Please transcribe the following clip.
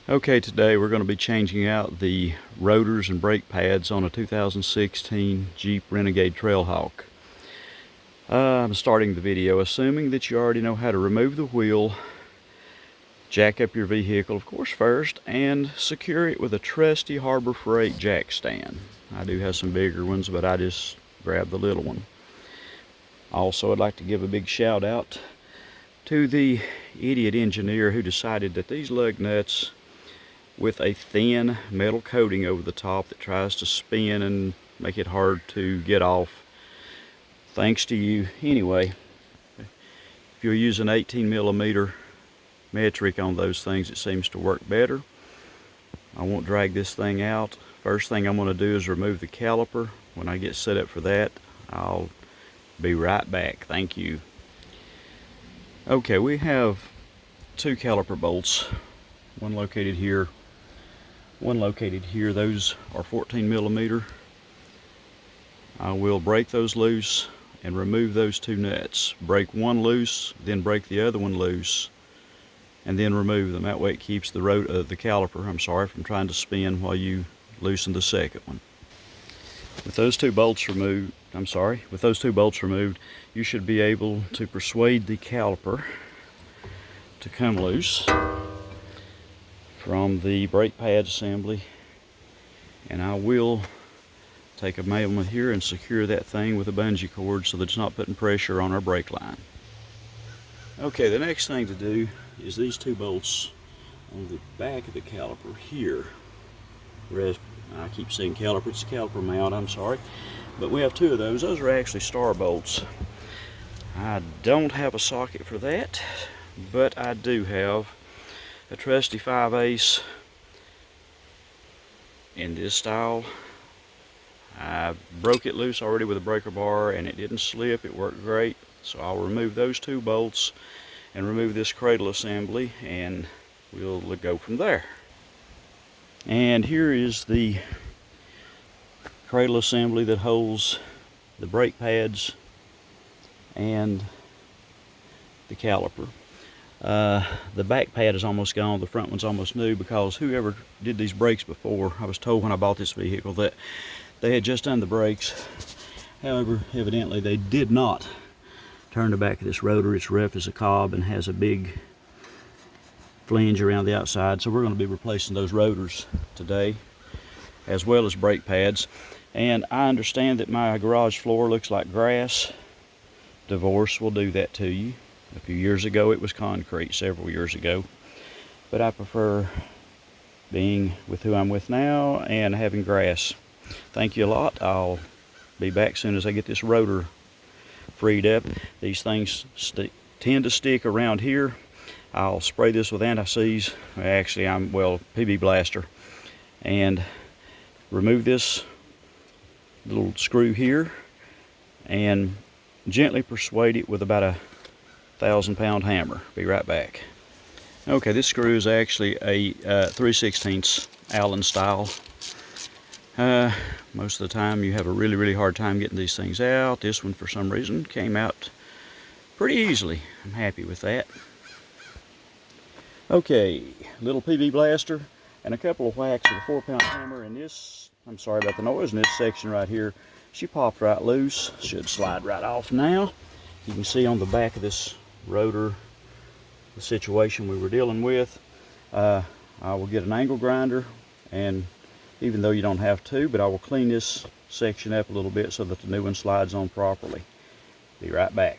Okay, today we're going to be changing out the rotors and brake pads on a 2016 Jeep Renegade Trailhawk. I'm starting the video assuming that you already know how to remove the wheel, jack up your vehicle, of course, first, and secure it with a trusty Harbor Freight jack stand. I do have some bigger ones, but I just grabbed the little one. Also, I'd like to give a big shout out to the idiot engineer who decided that these lug nuts with a thin metal coating over the top that tries to spin and make it hard to get off. Thanks to you. Anyway, if you use an 18mm metric on those things, it seems to work better. I won't drag this thing out. First thing I'm going to do is remove the caliper. When I get set up for that, I'll be right back. Thank you. Okay, we have two caliper bolts, one located here, one located here. Those are 14mm. I will break those loose and remove those two nuts. Break one loose, then break the other one loose, and then remove them. That way it keeps the caliper, from trying to spin while you loosen the second one. With those two bolts removed, you should be able to persuade the caliper to come loose from the brake pad assembly, and I will take a moment here and secure that thing with a bungee cord so that it's not putting pressure on our brake line. Okay, the next thing to do is these two bolts on the back of the caliper here. I keep saying caliper, it's a caliper mount, I'm sorry. But we have two of those. Those are actually star bolts. I don't have a socket for that, but I do have a trusty 5/8 in this style. I broke it loose already with a breaker bar and it didn't slip. It worked great. So I'll remove those two bolts and remove this cradle assembly, and we'll go from there. And here is the cradle assembly that holds the brake pads and the caliper. The back pad is almost gone, the front one's almost new, because whoever did these brakes before, I was told when I bought this vehicle that they had just done the brakes. However, evidently they did not turn the back of this rotor. It's rough as a cob and has a big flange around the outside, so we're going to be replacing those rotors today, as well as brake pads. And I understand that my garage floor looks like grass. Divorce will do that to you. A few years ago it was concrete, several years ago. But I prefer being with who I'm with now and having grass. Thank you a lot. I'll be back soon as I get this rotor freed up. These things tend to stick around here. I'll spray this with anti-seize. Actually, PB Blaster. And remove this little screw here and gently persuade it with about a 1,000-pound hammer. Be right back. Okay, this screw is actually a 3/16 Allen style. Most of the time you have a really hard time getting these things out. This one, for some reason, came out pretty easily. I'm happy with that. Okay, little PB Blaster and a couple of whacks with a 4-pound hammer, and this, I'm sorry about the noise, in this section right here, she popped right loose. Should slide right off now. You can see on the back of this rotor the situation we were dealing with. I will get an angle grinder, and even though you don't have to, but I will clean this section up a little bit so that the new one slides on properly. Be right back.